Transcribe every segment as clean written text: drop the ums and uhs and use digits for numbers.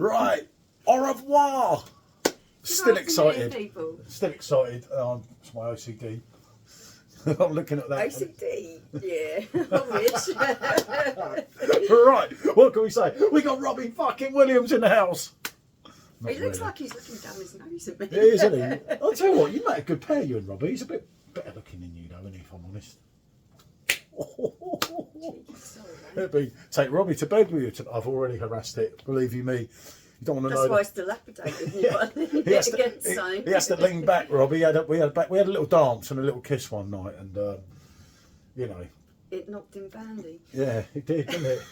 Right, au revoir. Still excited. Still excited. It's my OCD. I'm looking at that. OCD, yeah. Right, what can we say? We got Robbie fucking Williams in the house. He looks like he's looking down his nose at me. Yeah, isn't he? I'll tell you what, you make a good pair, you and Robbie. He's a bit better looking than you, though, isn't he, if I'm honest? It'd be take Robbie to bed with you. I've already harassed it. Believe you me. You don't want to know. That's why it's dilapidated. He has to lean back, Robbie. We had a little dance and a little kiss one night, and you know. It knocked him bandy. Yeah, it did, didn't it?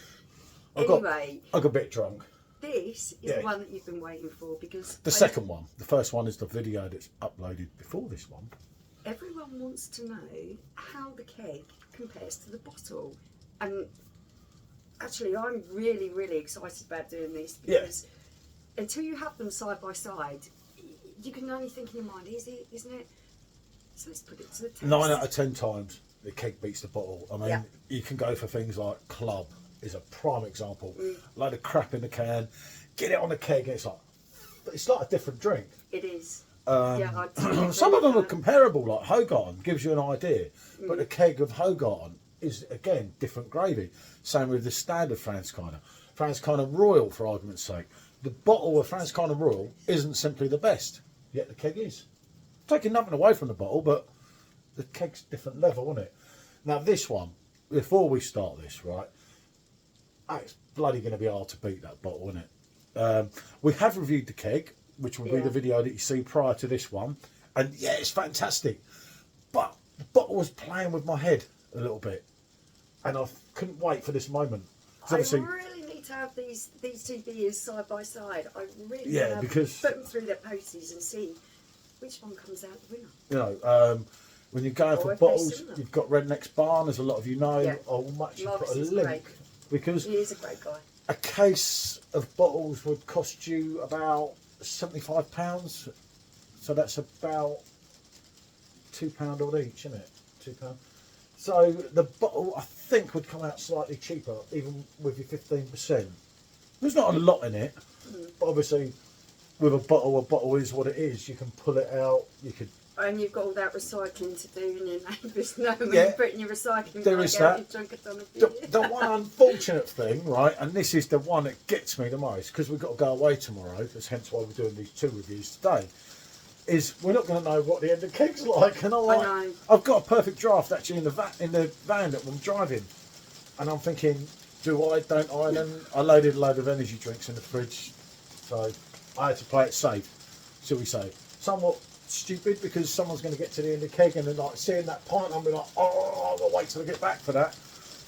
I got a bit drunk. This is the one that you've been waiting for because the second one. The first one is the video that's uploaded before this one. Everyone wants to know how the keg compares to the bottle, and actually I'm really, really excited about doing this because until you have them side by side, you can only think in your mind, is it, isn't it? So let's put it to the test. 9 out of 10 times the keg beats the bottle. I mean, you can go for things like Club is a prime example. Load of crap in the can, get it on the keg, and it's like a different drink. It is. Some of them are comparable, like Hogarden gives you an idea, but the keg of Hogarden is again different gravy. Same with the standard Franziskaner. Franziskaner Royal, for argument's sake. The bottle of Franziskaner Royal isn't simply the best, yet the keg is. Taking nothing away from the bottle, but the keg's different level, isn't it? Now this one, before we start this, right, it's bloody going to be hard to beat that bottle, isn't it? We have reviewed the keg, which will be the video that you see prior to this one, and yeah, it's fantastic. But the bottle was playing with my head a little bit, and I couldn't wait for this moment. I really need to have these two beers side by side. I really want to because put them through their paces and see which one comes out the winner. You know, when you're going for bottles, you've got Redneck's Barn, as a lot of you know. I'll much put a link because he is a great guy. A case of bottles would cost you about £75, so that's about £2 odd each, isn't it? £2. So the bottle, I think, would come out slightly cheaper, even with your 15%. There's not a lot in it, but obviously, with a bottle is what it is. You can pull it out. You could. And you've got all that recycling to do, and your neighbours know when you put in your recycling. There is that. The one unfortunate thing, right, and this is the one that gets me the most, because we've got to go away tomorrow, that's hence why we're doing these 2 reviews today, is we're not going to know what the end of the keg's like. And I've got a Perfectdraft actually in the van that I'm driving, and I'm thinking, do I, don't I? And then I loaded a load of energy drinks in the fridge, so I had to play it safe, shall we say. Somewhat stupid, because someone's going to get to the end of the keg and then like seeing that pint, I'm be like, oh, I'll wait till I get back for that.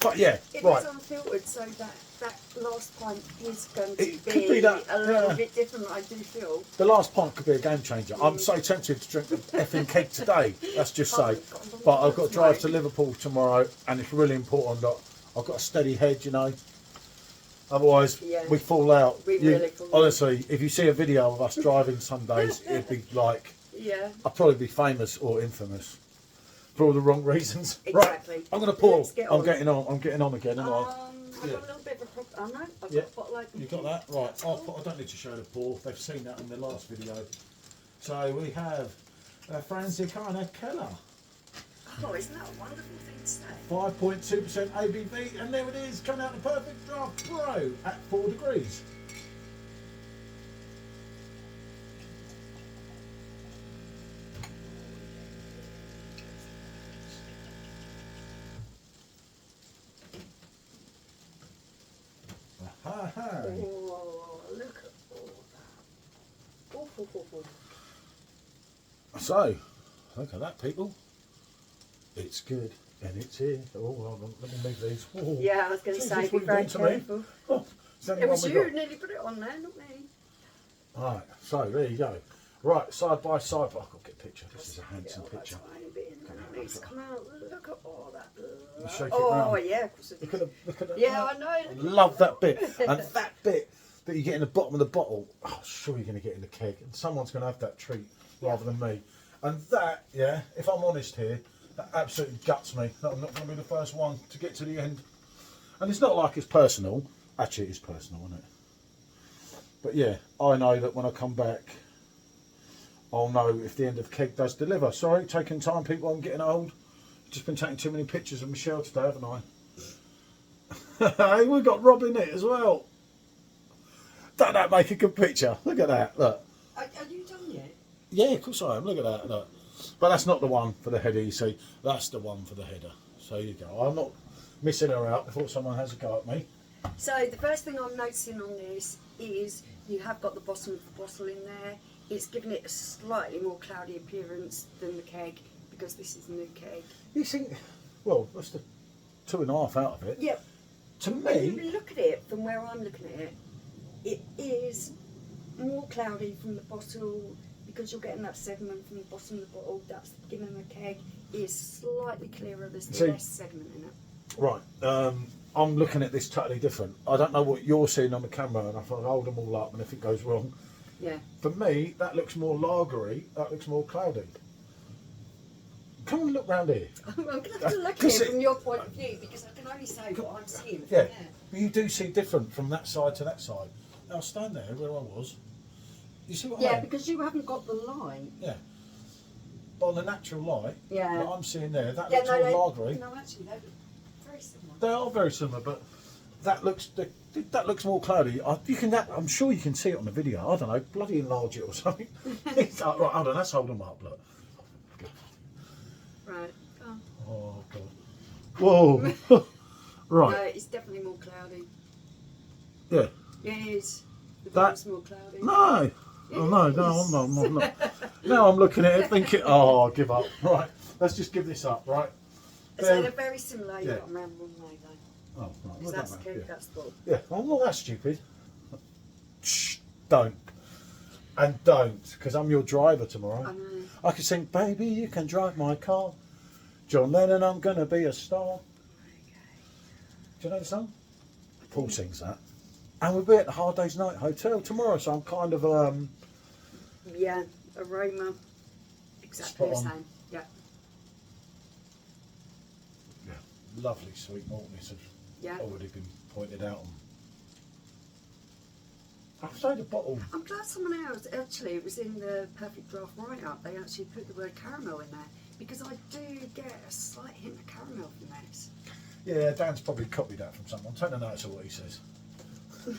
But yeah, it was unfiltered, so that last pint is going to be a little bit different. I do feel the last pint could be a game changer. I'm so tempted to drink the effing keg today. Let's just say, but I've got to drive to Liverpool tomorrow, and it's really important that I've got a steady head, you know. Otherwise, we fall out. We really fall out. Honestly, if you see a video of us driving some days, it'd be like, I'd probably be famous or infamous for all the wrong reasons. Exactly. Right, I'm going to pour. I'm getting on again. I've got a little bit of a problem. Oh no, I've got a bottle open. You got that? Right. I don't need to show the pour. They've seen that in the last video. So we have Franziskaner Keller. Oh, isn't that a wonderful thing to say? 5.2% ABV, and there it is, coming out the Perfectdraft Pro at 4 degrees. Oh, look at all that. So, look at that, people. It's good, and it's here. Oh, hold on, let me move these. Oh, yeah, I was going to say, be very careful. Oh, it was you who nearly put it on there, not me. Right, so there you go. Right, side by side. I've got to get a picture. This is a handsome picture. It needs to come out. Look at all that. Shake it oh, round. yeah. Look at the, yeah, I know. I love that bit. And that bit that you get in the bottom of the bottle, I'm sure you're going to get in the keg. And someone's going to have that treat rather than me. And that, if I'm honest here, that absolutely guts me. I'm not going to be the first one to get to the end. And it's not like it's personal. Actually, it is personal, isn't it? But yeah, I know that when I come back, I'll know if the end of keg does deliver. Sorry, taking time, people. I'm getting old. Just been taking too many pictures of Michelle today, haven't I? Hey, we've got Rob in it as well. Don't that make a good picture? Look at that. Look. Are you done yet? Yeah, of course I am. Look at that. Look. But that's not the one for the header, you see. That's the one for the header. So you go. I'm not missing her out before someone has a go at me. So the first thing I'm noticing on this is you have got the bottom of the bottle in there. It's giving it a slightly more cloudy appearance than the keg because this is a new keg. You think, well, that's the 2.5 out of it. Yep. To When me, you look at it from where I'm looking at it, it is more cloudy from the bottle because you're getting that sediment from the bottom of the bottle. That's the beginning of the keg. It is slightly clearer. There's less sediment in it. right, I'm looking at this totally different. I don't know what you're seeing on the camera, and if I hold them all up and if it goes wrong. Yeah. For me, that looks more lagery, that looks more cloudy. Come and look round here. I'm going to have to look at it from your point of view because I can only say what I'm seeing from Yeah, there. but you do see different from that side to that side. Now stand there where I was. You see what I Yeah, mean? because you haven't got the light. Yeah. But on the natural light, Yeah. that I'm seeing there, that Yeah, looks no, more lagery. no, actually, they look very similar. They are very similar, but that looks more cloudy. I'm sure you can see it on the video. I don't know, bloody enlarge it or something. It's like, right, hold on, let's hold them up. Look. Right. Oh god. Whoa. Right. No, it's definitely more cloudy. Yeah. Yeah, it is. The That- bottom's more cloudy. No. Oh no, I'm not. Now I'm looking at it thinking, oh, I'll give up. Right. Let's just give this up. Right. So they're very similar. You've Yeah. got them around one way though. Oh, right. Because Well, that's that the man, keg, yeah. that's the ball. Yeah, I'm not that stupid. Shh, don't. And don't, because I'm your driver tomorrow. I know. I can sing, baby, you can drive my car. John Lennon, I'm gonna be a star. Do you know the song? Paul sings that. And we'll be at the Hard Days Night Hotel tomorrow, so I'm kind of, Yeah, aroma. Exactly Spot the on. same. Yeah. yeah, lovely sweet maltness has Yeah. already been pointed out. I've say the bottle. I'm glad someone else, actually, it was in the Perfectdraft write-up, they actually put the word caramel in there. Because I do get a slight hint of caramel from this. Yeah, Dan's probably copied that from someone. Take the notes of what he says.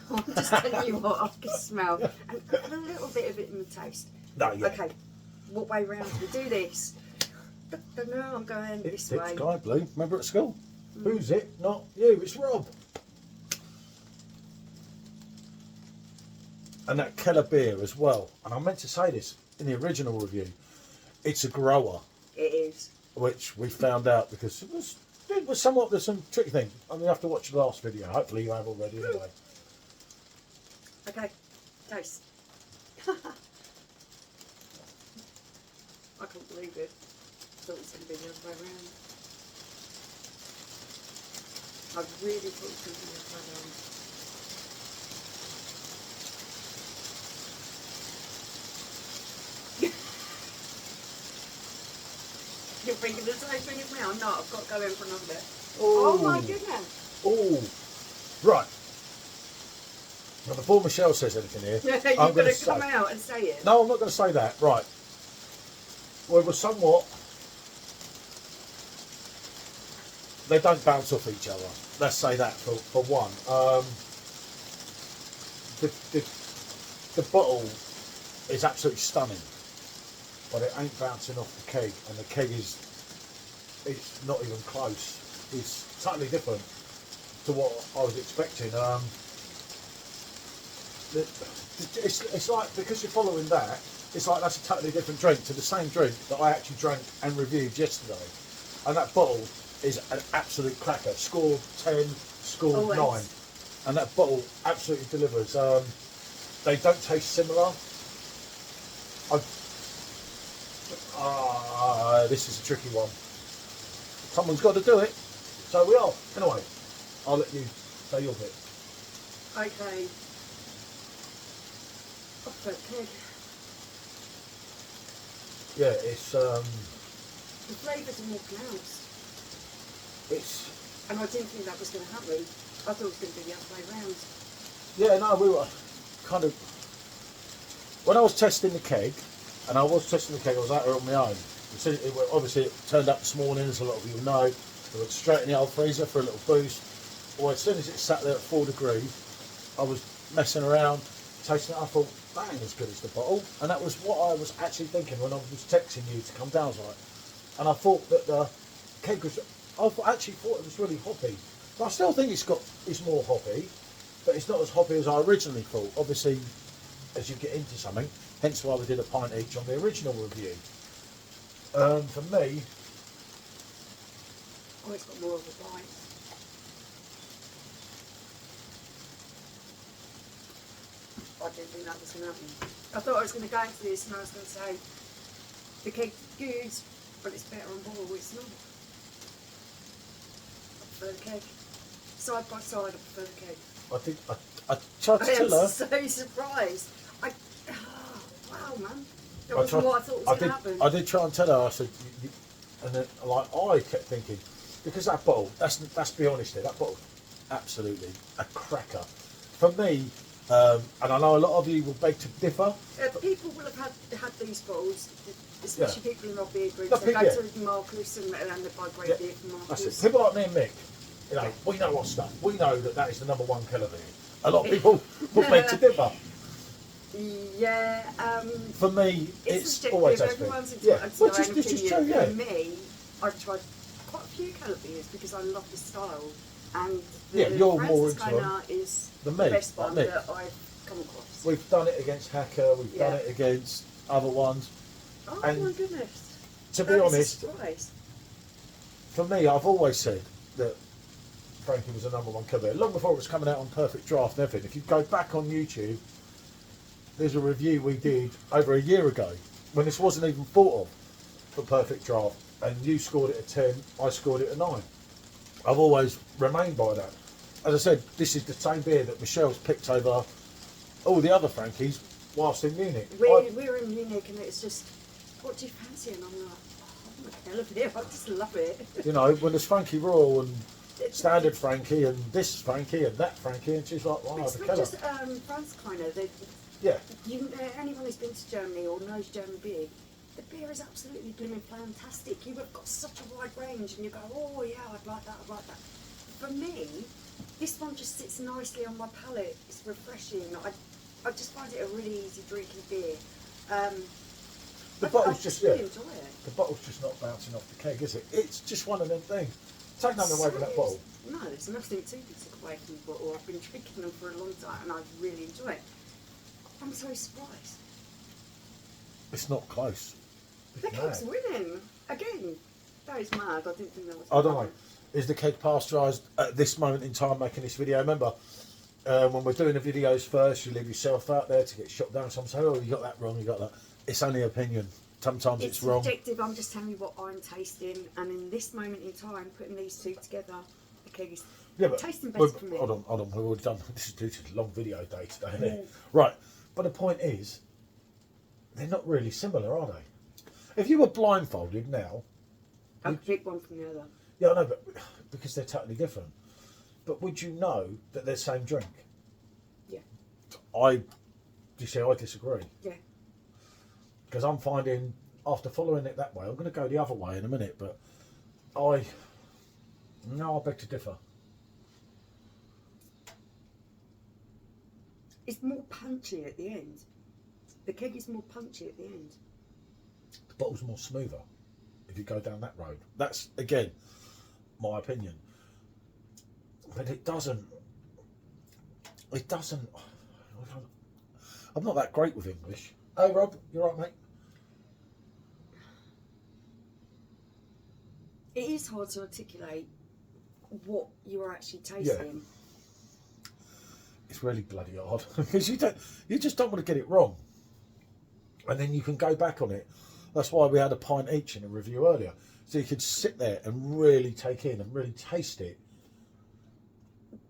I'm just telling you what I can smell. And a little bit of it in the taste. No, yeah. Okay, what way round do we do this? No, I'm going this It's way. sky blue. Remember at school? Who's it? Not you. It's Rob. And that Keller beer as well. And I meant to say this in the original review. It's a grower, It is. which we found out because it was somewhat, there's some tricky thing. I mean, you have to watch the last video. Hopefully you have already anyway. Okay, taste. I can't believe it. Thought it was going to be the other way around. I really thought it was going to be the other way around. You're thinking the same thing as me. I'm not. I've got to go in for another bit. Oh my goodness. Oh, right. Now, before Michelle says anything here, You've I'm got going to come out and say it. No, I'm not going to say that. Right. Well, it was somewhat. They don't bounce off each other. Let's say that for one. The bottle is absolutely stunning, but it ain't bouncing off the keg, and the keg it's not even close. It's totally different to what I was expecting. It's like, because you're following that, it's like that's a totally different drink to the same drink that I actually drank and reviewed yesterday. And that bottle is an absolute cracker. Scored 10, scored 9. And that bottle absolutely delivers. They don't taste similar. This is a tricky one. Someone's got to do it. So we are. Anyway, I'll let you say your bit. Okay. Off that keg. Yeah, it's The flavours are more pronounced. And I didn't think that was going to happen. I thought it was going to be the other way round. yeah, no, we were. kind of, when I was testing the keg, I was out there on my own. Obviously, it turned up this morning, as a lot of you know. It went straight in the old freezer for a little boost. Well, as soon as it sat there at 4 degrees, I was messing around, tasting it. I thought, that ain't as good as the bottle. And that was what I was actually thinking when I was texting you to come down. I was like, and I thought that the keg was, actually thought it was really hoppy. But I still think it's more hoppy, but it's not as hoppy as I originally thought. Obviously, as you get into something, hence why we did a pint each on the original review. For me, it's got more of a bite. I didn't think that was going to happen. I thought I was going to go into this and I was going to say the keg's good, but it's better on bottle. It's not. I prefer the keg. Side by side, I prefer the keg. I tried to tell her. I am so surprised. Wow, man. That wasn't what I thought was going to happen. I did try and tell her. I said, and then like I kept thinking, because that bottle, let's be honest here, that bottle, absolutely a cracker. For me, and I know a lot of you will beg to differ. People will have had these bottles, especially people in our beer groups. No, they go to Marcus and they buy great beer from Marcus. That's it. People like me and Mick, you know, we know our stuff. We know that is the #1 Keller beer. A lot of people will beg to differ. Yeah. For me, it's always everyone's which is true. Yeah. For me, I've tried quite a few Keller beers because I love the style, and you're more into Franziskaner is the me, best one that I've come across. We've done it against Hacker. We've done it against other ones. Oh and my goodness! To be honest, for me, I've always said that Frankie was a #1 Keller beer long before it was coming out on Perfectdraft and everything. If you go back on YouTube, there's a review we did over a year ago when this wasn't even thought of for Perfectdraft, and you scored it a 10, I scored it a 9. I've always remained by that. As I said, this is the same beer that Michelle's picked over all the other Frankies whilst in Munich. We're in Munich and it's just, what do you fancy? And I'm like, oh, I love it, I just love it. You know, when there's Frankie Royal and standard Frankie and this Frankie and that Frankie, and she's like, wow, it's the not Keller. just Franziskaner. Yeah. Anyone who's been to Germany or knows German beer, the beer is absolutely blooming fantastic. You have got such a wide range and you go, oh yeah, I'd like that. For me, this one just sits nicely on my palate. It's refreshing. I just find it a really easy drinking beer. The bottle's just really enjoy it. The bottle's just not bouncing off the keg, is it? It's just one of them things. Take nothing away from that bottle. No, there's nothing to take away from the bottle. I've been drinking them for a long time and I really enjoy it. I'm so surprised. It's not close. The keg's winning again. That is mad. I didn't think that was. I don't know. Is the keg pasteurised at this moment in time making this video? Remember, when we're doing the videos first, you leave yourself out there to get shot down. Some say, "Oh, you got that wrong. You got that." It's only opinion. Sometimes it's wrong. It's subjective. I'm just telling you what I'm tasting, and in this moment in time, putting these two together, the keg is tasting better for me. Hold on. We've already done this. Is a long video day today, isn't it? Right. But the point is, they're not really similar, are they? If you were blindfolded now, I'd pick one from the other. Yeah, I know, but because they're totally different. But would you know that they're the same drink? Yeah. I disagree. Yeah. Because I'm finding, after following it that way, I'm going to go the other way in a minute, but I beg to differ. It's more punchy at the end. The keg is more punchy at the end. The bottle's more smoother if you go down that road. That's, again, my opinion. But it doesn't, I'm not that great with English. Hey Rob, you alright mate? It is hard to articulate what you are actually tasting. Yeah. It's really bloody hard because you just don't want to get it wrong, and then you can go back on it. That's why we had a pint each in a review earlier, so you could sit there and really take in and really taste it.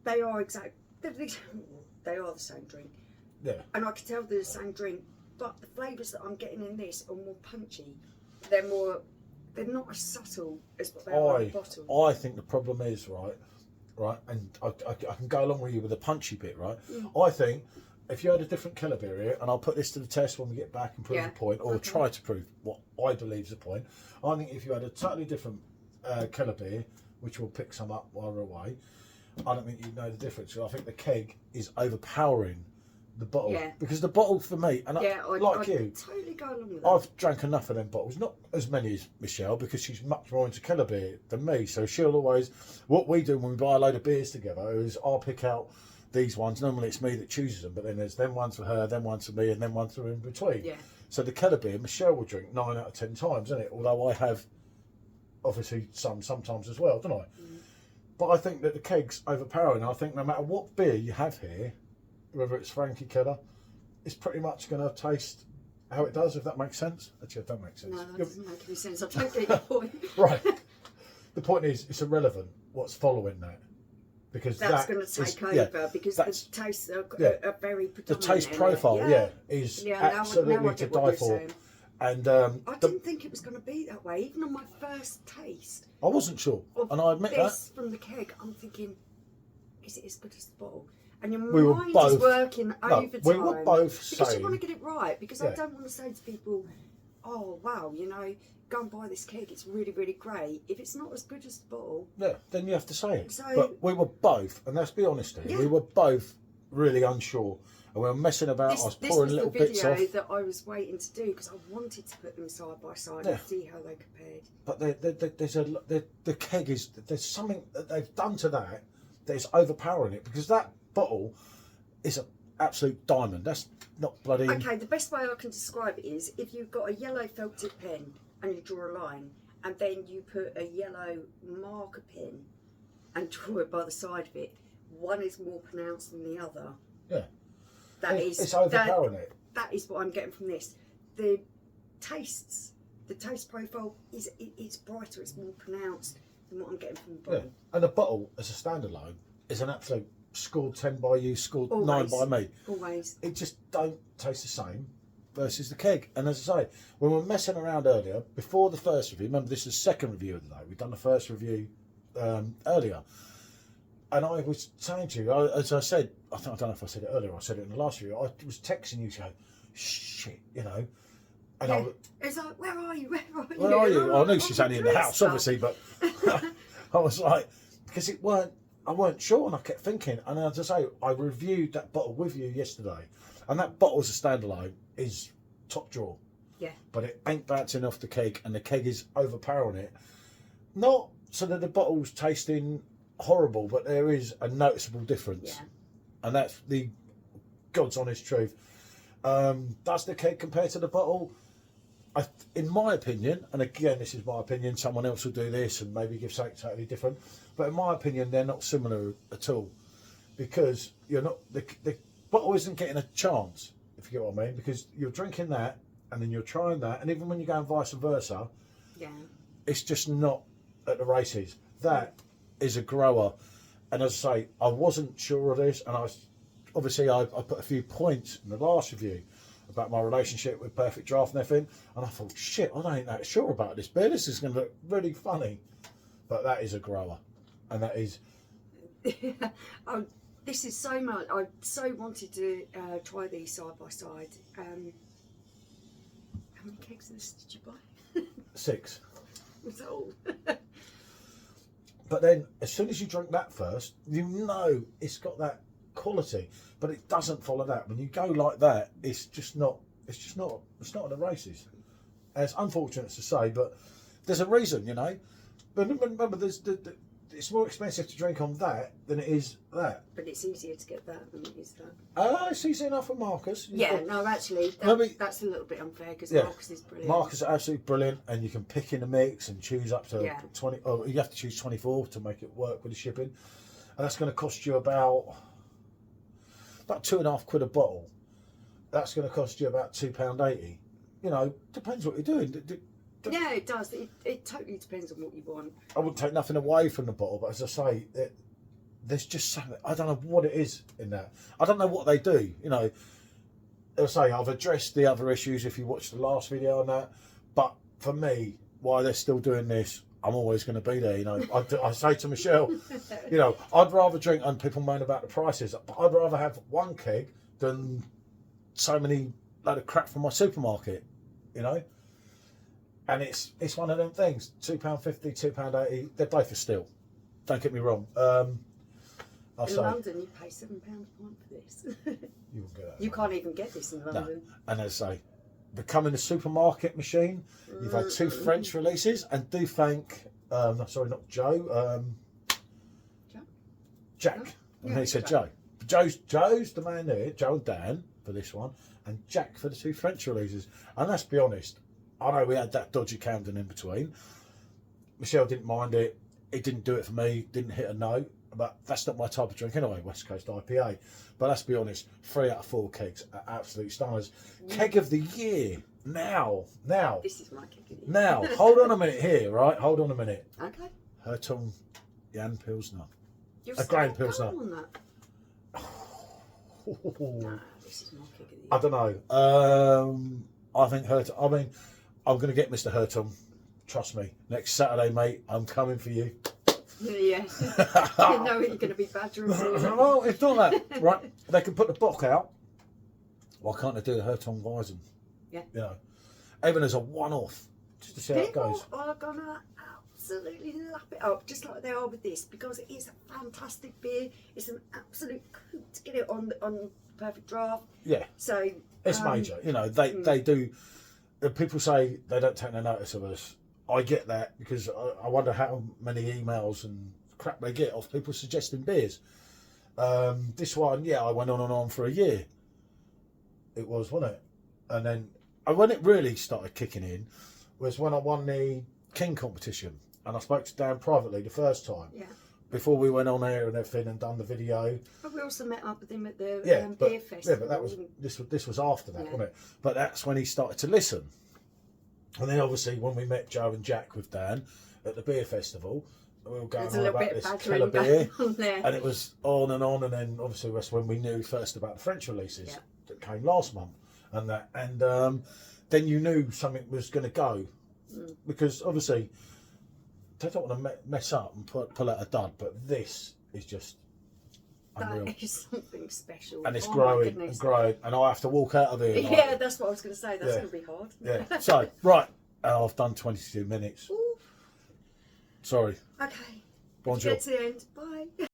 They are they are the same drink. Yeah. And I can tell they're the same drink, but the flavours that I'm getting in this are more punchy. They're not as subtle as what they are in the bottle. I think the problem is right, and I can go along with you with the punchy bit, right? I think if you had a different Keller beer here, and I'll put this to the test when we get back and prove the point, or try to prove what I believe is the point. I think if you had a totally different Keller beer, which we'll pick some up while we're away, I don't think you'd know the difference. So I think the keg is overpowering the bottle, because the bottle for me, and I totally go along with that. I've drank enough of them bottles, not as many as Michelle, because she's much more into Keller beer than me. So she'll always, what we do when we buy a load of beers together is I'll pick out these ones. Normally it's me that chooses them, but then there's them ones for her, them ones for me, and then ones for in between. Yeah. So the Keller beer, Michelle will drink 9 out of 10 times, isn't it? Although I have obviously sometimes as well, don't I? Mm. But I think that the keg's overpowering. I think no matter what beer you have here, whether it's Frankie Keller, it's pretty much going to taste how it does, if that makes sense. Actually, it don't make sense. No, that doesn't make any sense. I totally get your point. Right. The point is, it's irrelevant what's following that. Because that's going to take over, because the tastes are very predominant. The taste profile, is absolutely to die for. And I didn't think it was going to be that way, even on my first taste. I wasn't sure, and I admit that. From the keg, I'm thinking, is it as good as the bottle? And your mind is working overtime. We were both saying, because you want to get it right. Because I don't want to say to people, "Oh wow, go and buy this keg. It's really, really great." If it's not as good as the bottle, then you have to say it. So, but we were both, and let's be honest here, we were both really unsure, and we were messing about. I was pouring little bits off. This was the video that I was waiting to do, because I wanted to put them side by side and see how they compared. But the keg is, there's something that they've done to that is overpowering it, because that bottle is an absolute diamond. That's not bloody. Okay, the best way I can describe it is if you've got a yellow felt tip pen and you draw a line, and then you put a yellow marker pen and draw it by the side of it, one is more pronounced than the other. Yeah. It's overpowering it. That is what I'm getting from this. The taste profile it's brighter, it's more pronounced than what I'm getting from the bottle. Yeah. And the bottle as a standalone is an absolute scored 10 by you, scored 9 by me. Always. It just don't taste the same versus the keg. And as I say, when we were messing around earlier, before the first review, remember this is the second review of the day, we've done the first review earlier. And I was saying to you, as I said, I don't know if I said it earlier or I said it in the last review, I was texting you to go, shit, And it's like, where are you? Where are you? I knew she's only in the house, obviously, but I was like, because I weren't sure, and I kept thinking, and as I say, I reviewed that bottle with you yesterday, and that bottle as a standalone is top drawer. Yeah. But it ain't bouncing off the keg, and the keg is overpowering it. Not so that the bottle's tasting horrible, but there is a noticeable difference. Yeah. And that's the God's honest truth. Does the keg compare to the bottle? In my opinion, and again, this is my opinion, someone else will do this and maybe give something totally different, but in my opinion, they're not similar at all, because you're not, the bottle isn't getting a chance, if you get what I mean, because you're drinking that and then you're trying that, and even when you're going vice versa, it's just not at the races. That is a grower, and as I say, I wasn't sure of this, and I put a few points in the last review about my relationship with Perfectdraft and everything, and I thought, shit, I ain't that sure about this beer. This is going to look really funny, but that is a grower, and that is. This is so much. I so wanted to try these side by side. How many kegs of this did you buy? 6. It's all. But then, as soon as you drink that first, it's got that quality, but it doesn't follow that. When you go like that, it's not at the races. And it's unfortunate to say, but there's a reason, But remember, it's more expensive to drink on that than it is that. But it's easier to get that than it is that. It's easy enough for Marcus. Actually, that's a little bit unfair, because Marcus is brilliant. Marcus is absolutely brilliant, and you can pick in the mix and choose up to 20. Oh, you have to choose 24 to make it work with the shipping, and that's going to cost you about £2.50 a bottle. That's going to cost you about £2.80. Depends what you're doing. Yeah, it does. It totally depends on what you want. I wouldn't take nothing away from the bottle, but as I say, there's just something. I don't know what it is in that. I don't know what they do. As I say, I've addressed the other issues if you watched the last video on that. But for me, why they're still doing this, I'm always going to be there. I say to Michelle, I'd rather drink, and people moan about the prices, but I'd rather have one keg than so many load of crap from my supermarket, you know. And it's one of them things. £2.50, £2.80. They're both a steal. Don't get me wrong. In London, you pay £7 a pint for this. You won't get that. You can't even get this in London. No. And as I say, becoming a supermarket machine, you've had 2 French releases, and do thank, sorry, not Joe, Jack. No? And he said Joe. Joe's the man there, Joe and Dan for this one, and Jack for the 2 French releases. And let's be honest, I know we had that dodgy Camden in between. Michelle didn't mind it. It didn't do it for me. Didn't hit a note. But that's not my type of drink anyway, West Coast IPA. But let's be honest, 3 out of 4 kegs are absolute stunners. Keg of the year. Now. This is my keg of the year. Now, hold on a minute here, right? Hold on a minute. Okay. Hertog Jan Pilsner. You're A grain Pilsner. on that. Nah, this is my keg of the year. I don't know. I think Hertog. I mean, I'm going to get Mr. Hertog. Trust me. Next Saturday, mate, I'm coming for you. Yeah. You know you're going to be badgering for it. Well, it's not that. Right. They can put the bock out. Why can't they do the Hertog Weizen? Yeah. You know, even as a one-off, just to see how it People goes. are going to absolutely lap it up, just like they are with this, because it is a fantastic beer. It's an absolute coup to get it on Perfect Draft. Yeah. So It's major. You know, they do. People say they don't take no notice of us. I get that, because I wonder how many emails and crap they get of people suggesting beers. This one, yeah, I went on and on for a year. It was, wasn't it? And then when it really started kicking in was when I won the King competition, and I spoke to Dan privately the first time. Yeah. Before we went on air and everything and done the video. But we also met up with him at the but, beer festival. Yeah, but that was this was after that, wasn't it? But that's when he started to listen. And then obviously when we met Joe and Jack with Dan at the beer festival, we were going on about this Keller beer, and it was on, and then obviously that's when we knew first about the French releases that came last month, and then you knew something was going to go, because obviously they don't want to mess up and pull out a dud, but this is just unreal. That is something special. And it's growing and growing, and I have to walk out of here. Yeah, that's what I was going to say. That's going to be hard. Yeah. So, right, I've done 22 minutes. Ooh. Sorry. Okay. Bonjour. Get to the end. Bye.